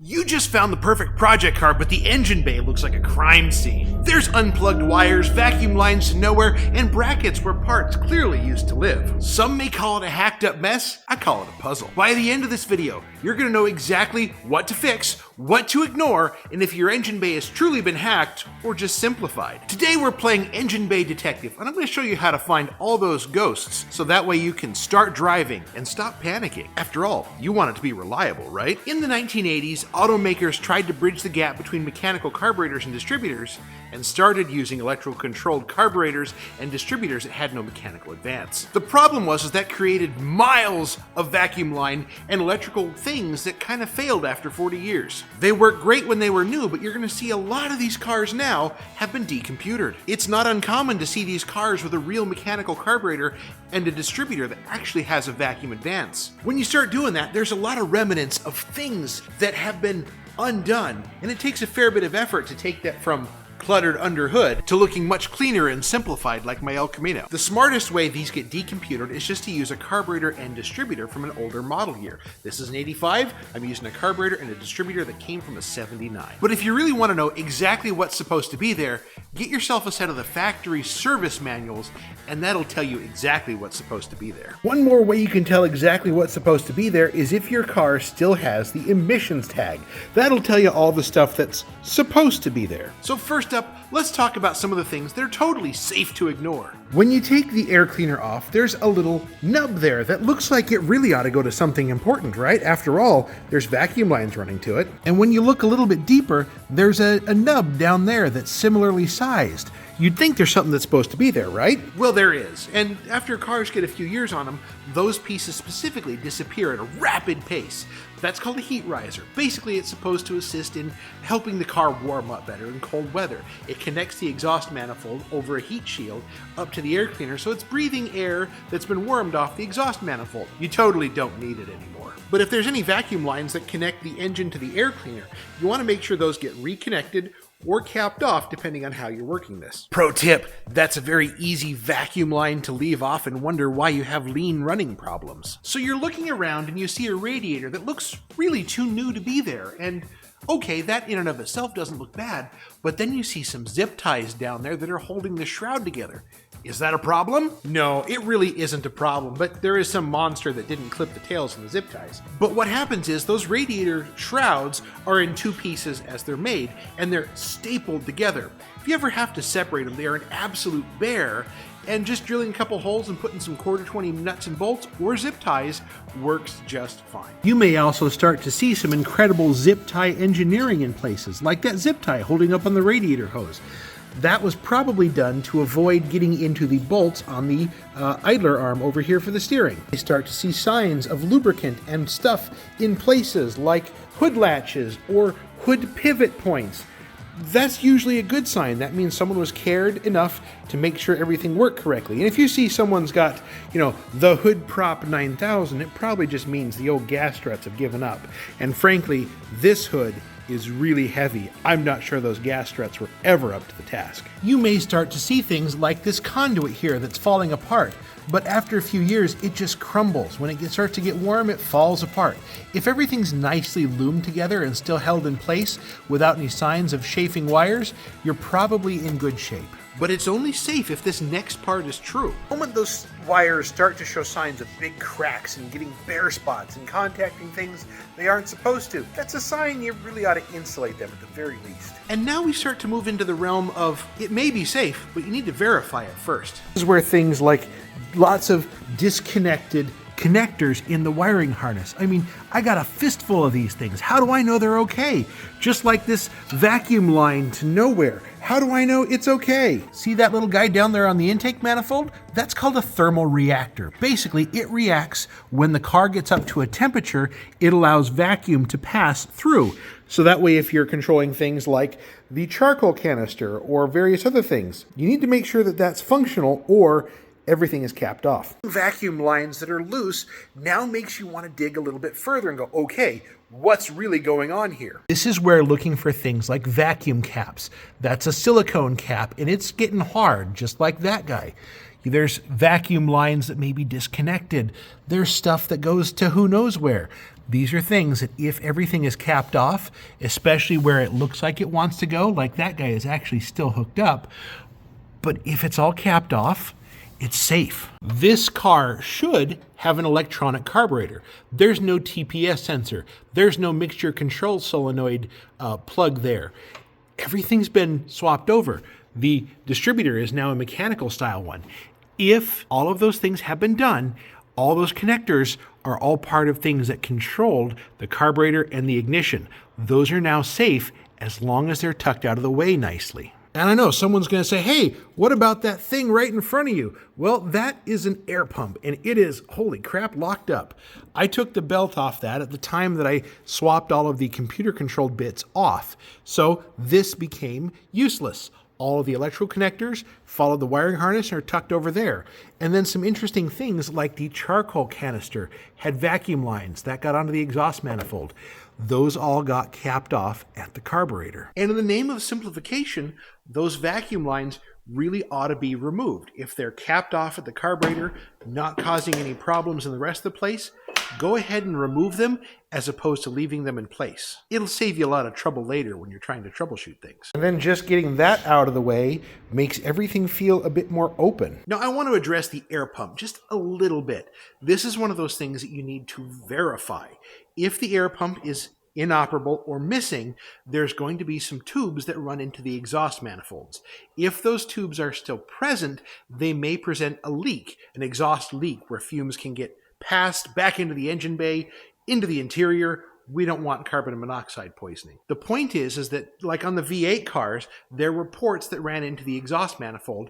You just found the perfect project car, but the engine bay looks like a crime scene. There's unplugged wires, vacuum lines to nowhere, and brackets where parts clearly used to live. Some may call it a hacked up mess, I call it a puzzle. By the end of this video, you're gonna know exactly what to fix, what to ignore, and if your engine bay has truly been hacked or just simplified. Today we're playing Engine Bay Detective, and I'm gonna show you how to find all those ghosts, so that way you can start driving and stop panicking. After all, you want it to be reliable, right? In the 1980s, automakers tried to bridge the gap between mechanical carburetors and distributors and started using electrical controlled carburetors and distributors that had no mechanical advance. The problem was that created miles of vacuum line and electrical things that kind of failed after 40 years. They worked great when they were new, but you're going to see a lot of these cars now have been decomputered. It's not uncommon to see these cars with a real mechanical carburetor and a distributor that actually has a vacuum advance. When you start doing that, there's a lot of remnants of things that have been undone, and it takes a fair bit of effort to take that from cluttered under hood to looking much cleaner and simplified like my El Camino. The smartest way these get decomputed is just to use a carburetor and distributor from an older model year. This is an 85, I'm using a carburetor and a distributor that came from a 79. But if you really want to know exactly what's supposed to be there, get yourself a set of the factory service manuals and that'll tell you exactly what's supposed to be there. One more way you can tell exactly what's supposed to be there is if your car still has the emissions tag. That'll tell you all the stuff that's supposed to be there. So first up, let's talk about some of the things that are totally safe to ignore. When you take the air cleaner off, there's a little nub there that looks like it really ought to go to something important, right? After all, there's vacuum lines running to it. And when you look a little bit deeper, there's a nub down there that's similarly sized. You'd think there's something that's supposed to be there, right? Well, there is. And after cars get a few years on them, those pieces specifically disappear at a rapid pace. That's called a heat riser. Basically, it's supposed to assist in helping the car warm up better in cold weather. It connects the exhaust manifold over a heat shield up to the air cleaner, so it's breathing air that's been warmed off the exhaust manifold. You totally don't need it anymore. But if there's any vacuum lines that connect the engine to the air cleaner, you want to make sure those get reconnected or capped off depending on how you're working this. Pro tip, that's a very easy vacuum line to leave off and wonder why you have lean running problems. So you're looking around and you see a radiator that looks really too new to be there, and okay, that in and of itself doesn't look bad, but then you see some zip ties down there that are holding the shroud together. Is that a problem? No, it really isn't a problem, but there is some monster that didn't clip the tails on the zip ties. But what happens is those radiator shrouds are in two pieces as they're made, and they're stapled together. If you ever have to separate them, they are an absolute bear, and just drilling a couple holes and putting some 1/4-20 nuts and bolts or zip ties works just fine. You may also start to see some incredible zip tie engineering in places, like that zip tie holding up on the radiator hose. That was probably done to avoid getting into the bolts on the idler arm over here for the steering. You start to see signs of lubricant and stuff in places like hood latches or hood pivot points. That's usually a good sign. That means someone was cared enough to make sure everything worked correctly. And if you see someone's got, the hood prop 9000, it probably just means the old gas struts have given up. And frankly, this hood is really heavy. I'm not sure those gas struts were ever up to the task. You may start to see things like this conduit here that's falling apart, but after a few years, it just crumbles. When it starts to get warm, it falls apart. If everything's nicely loomed together and still held in place without any signs of chafing wires, you're probably in good shape. But it's only safe if this next part is true. The moment those wires start to show signs of big cracks and getting bare spots and contacting things they aren't supposed to, that's a sign you really ought to insulate them at the very least. And now we start to move into the realm of it may be safe, but you need to verify it first. This is where things like lots of disconnected connectors in the wiring harness. I mean, I got a fistful of these things. How do I know they're okay? Just like this vacuum line to nowhere. How do I know it's okay? See that little guy down there on the intake manifold? That's called a thermal reactor. Basically, it reacts when the car gets up to a temperature, it allows vacuum to pass through. So that way, if you're controlling things like the charcoal canister or various other things, you need to make sure that that's functional or everything is capped off. Vacuum lines that are loose now makes you want to dig a little bit further and go, okay, what's really going on here? This is where looking for things like vacuum caps. That's a silicone cap and it's getting hard, just like that guy. There's vacuum lines that may be disconnected. There's stuff that goes to who knows where. These are things that if everything is capped off, especially where it looks like it wants to go, like that guy is actually still hooked up, but if it's all capped off, it's safe. This car should have an electronic carburetor. There's no TPS sensor. There's no mixture control solenoid plug there. Everything's been swapped over. The distributor is now a mechanical style one. If all of those things have been done, all those connectors are all part of things that controlled the carburetor and the ignition. Those are now safe as long as they're tucked out of the way nicely. And I know someone's going to say, hey, what about that thing right in front of you? Well, that is an air pump, and it is, holy crap, locked up. I took the belt off that at the time that I swapped all of the computer-controlled bits off. So this became useless. All of the electrical connectors followed the wiring harness and are tucked over there. And then some interesting things like the charcoal canister had vacuum lines that got onto the exhaust manifold. Those all got capped off at the carburetor. And in the name of simplification, those vacuum lines really ought to be removed. If they're capped off at the carburetor, not causing any problems in the rest of the place, go ahead and remove them as opposed to leaving them in place. It'll save you a lot of trouble later when you're trying to troubleshoot things. And then just getting that out of the way makes everything feel a bit more open. Now I want to address the air pump just a little bit. This is one of those things that you need to verify. If the air pump is inoperable or missing, there's going to be some tubes that run into the exhaust manifolds. If those tubes are still present, they may present a leak, an exhaust leak where fumes can get passed back into the engine bay, into the interior. We don't want carbon monoxide poisoning. The point is that like on the V8 cars, there were ports that ran into the exhaust manifold,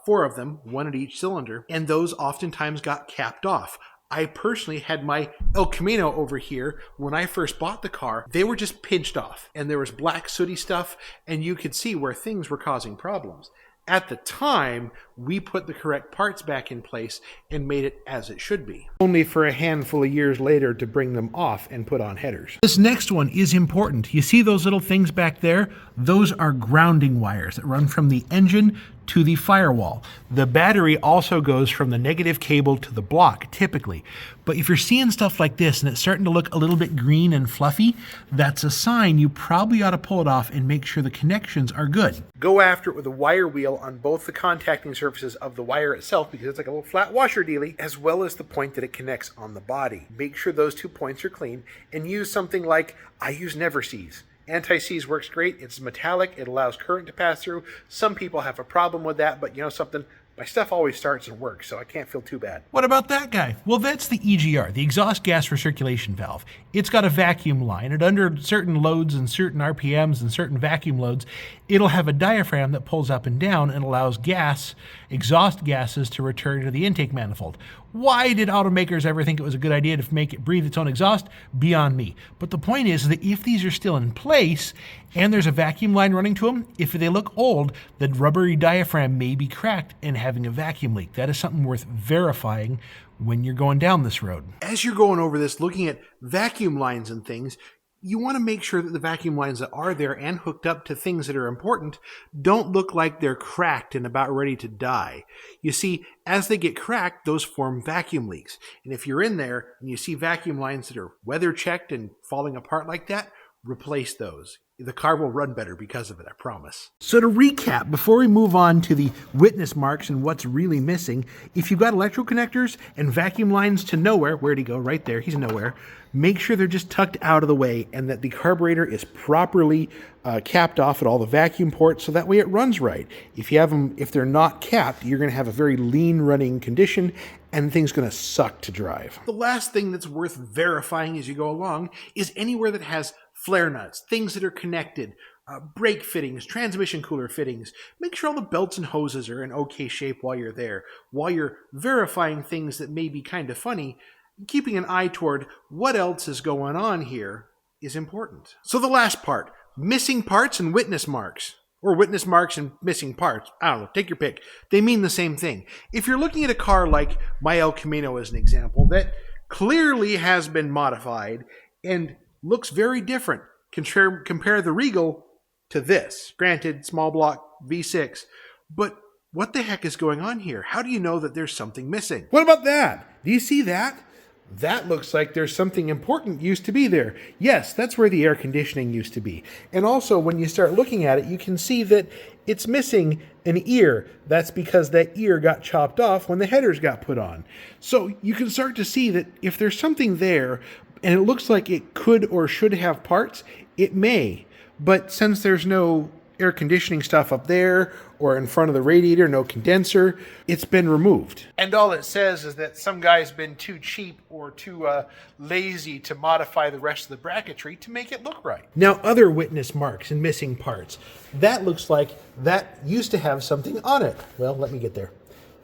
4 of them, 1 at each cylinder, and those oftentimes got capped off. I personally had my El Camino over here. When I first bought the car, they were just pinched off and there was black sooty stuff and you could see where things were causing problems. At the time, we put the correct parts back in place and made it as it should be. Only for a handful of years later to bring them off and put on headers. This next one is important. You see those little things back there? Those are grounding wires that run from the engine to the firewall. The battery also goes from the negative cable to the block, typically. But if you're seeing stuff like this and it's starting to look a little bit green and fluffy, that's a sign you probably ought to pull it off and make sure the connections are good. Go after it with a wire wheel on both the contacting surfaces of the wire itself, because it's like a little flat washer dealie, as well as the point that it connects on the body. Make sure those 2 points are clean and use something like, I use Never-Seize. Anti-seize works great. It's metallic. It allows current to pass through. Some people have a problem with that, but you know something? My stuff always starts and works, so I can't feel too bad. What about that guy? Well, that's the EGR, the exhaust gas recirculation valve. It's got a vacuum line, and under certain loads and certain RPMs and certain vacuum loads, it'll have a diaphragm that pulls up and down and allows exhaust gases to return to the intake manifold. Why did automakers ever think it was a good idea to make it breathe its own exhaust? Beyond me. But the point is that if these are still in place and there's a vacuum line running to them, if they look old, the rubbery diaphragm may be cracked and having a vacuum leak. That is something worth verifying when you're going down this road. As you're going over this, looking at vacuum lines and things, you want to make sure that the vacuum lines that are there and hooked up to things that are important don't look like they're cracked and about ready to die. You see, as they get cracked, those form vacuum leaks. And if you're in there and you see vacuum lines that are weather checked and falling apart like that, replace those. The car will run better because of it, I promise. So to recap, before we move on to the witness marks and what's really missing, if you've got electrical connectors and vacuum lines to nowhere, where'd he go? Right there, he's nowhere. Make sure they're just tucked out of the way and that the carburetor is properly capped off at all the vacuum ports so that way it runs right. If you have them, if they're not capped, you're going to have a very lean running condition and things going to suck to drive. The last thing that's worth verifying as you go along is anywhere that has flare nuts, things that are connected, brake fittings, transmission cooler fittings. Make sure all the belts and hoses are in okay shape while you're there. While you're verifying things that may be kind of funny, keeping an eye toward what else is going on here is important. So the last part, missing parts and witness marks. Or witness marks and missing parts. I don't know, take your pick. They mean the same thing. If you're looking at a car like my El Camino as an example, that clearly has been modified and looks very different. Compare the Regal to this. Granted, small block V6. But what the heck is going on here? How do you know that there's something missing? What about that? Do you see that? That looks like there's something important used to be there. Yes, that's where the air conditioning used to be. And also, when you start looking at it, you can see that it's missing an ear. That's because that ear got chopped off when the headers got put on. So you can start to see that if there's something there, and it looks like it could or should have parts, it may. But since there's no air conditioning stuff up there or in front of the radiator, no condenser, it's been removed. And all it says is that some guy's been too cheap or too lazy to modify the rest of the bracketry to make it look right. Now, other witness marks and missing parts. That looks like that used to have something on it. Well, let me get there.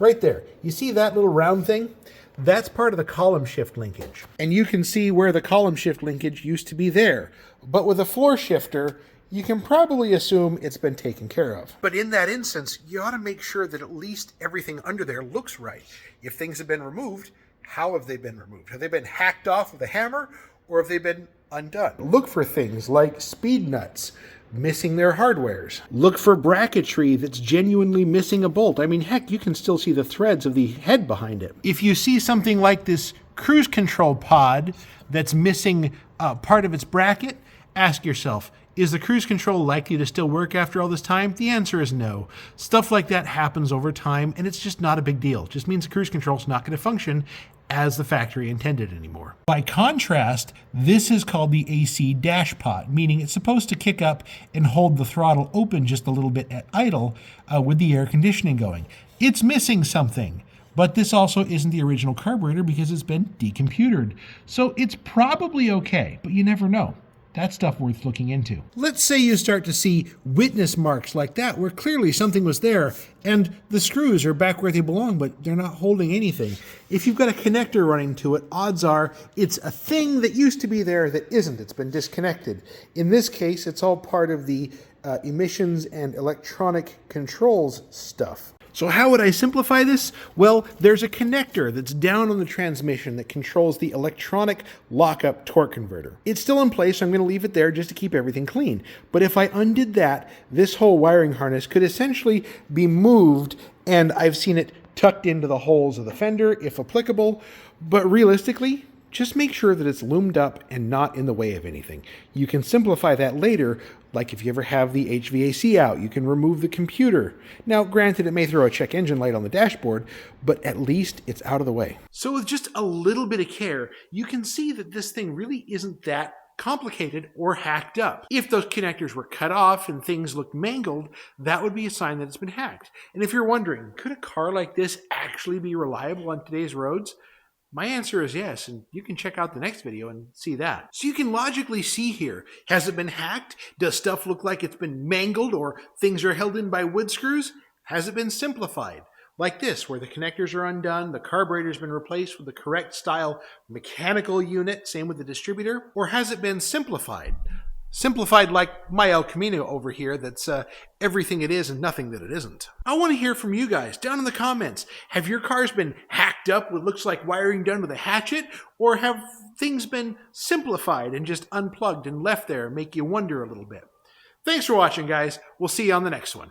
Right there. You see that little round thing? That's part of the column shift linkage. And you can see where the column shift linkage used to be there. But with a floor shifter, you can probably assume it's been taken care of. But in that instance, you ought to make sure that at least everything under there looks right. If things have been removed, how have they been removed? Have they been hacked off with a hammer, or have they been undone? Look for things like speed nuts missing their hardwares. Look for bracketry that's genuinely missing a bolt. I mean, heck, you can still see the threads of the head behind it. If you see something like this cruise control pod that's missing part of its bracket, ask yourself, is the cruise control likely to still work after all this time? The answer is no. Stuff like that happens over time, and it's just not a big deal. It just means the cruise control is not going to function as the factory intended anymore. By contrast, this is called the AC dash pot, meaning it's supposed to kick up and hold the throttle open just a little bit at idle with the air conditioning going. It's missing something. But this also isn't the original carburetor because it's been decomputered. So it's probably okay, but you never know. That's stuff worth looking into. Let's say you start to see witness marks like that, where clearly something was there, and the screws are back where they belong, but they're not holding anything. If you've got a connector running to it, odds are it's a thing that used to be there that isn't. It's been disconnected. In this case, it's all part of the emissions and electronic controls stuff. So how would I simplify this? Well, there's a connector that's down on the transmission that controls the electronic lockup torque converter. It's still in place, so I'm going to leave it there just to keep everything clean. But if I undid that, this whole wiring harness could essentially be moved, and I've seen it tucked into the holes of the fender, if applicable. But realistically, just make sure that it's loomed up and not in the way of anything. You can simplify that later, like if you ever have the HVAC out, you can remove the computer. Now, granted, it may throw a check engine light on the dashboard, but at least it's out of the way. So with just a little bit of care, you can see that this thing really isn't that complicated or hacked up. If those connectors were cut off and things looked mangled, that would be a sign that it's been hacked. And if you're wondering, could a car like this actually be reliable on today's roads? My answer is yes, and you can check out the next video and see that. So you can logically see here, has it been hacked? Does stuff look like it's been mangled or things are held in by wood screws? Has it been simplified? Like this, where the connectors are undone, the carburetor's been replaced with the correct style mechanical unit, same with the distributor? Or has it been simplified? Simplified like my El Camino over here, that's everything it is and nothing that it isn't. I want to hear from you guys down in the comments. Have your cars been hacked up with looks like wiring done with a hatchet? Or have things been simplified and just unplugged and left there and make you wonder a little bit? Thanks for watching, guys. We'll see you on the next one.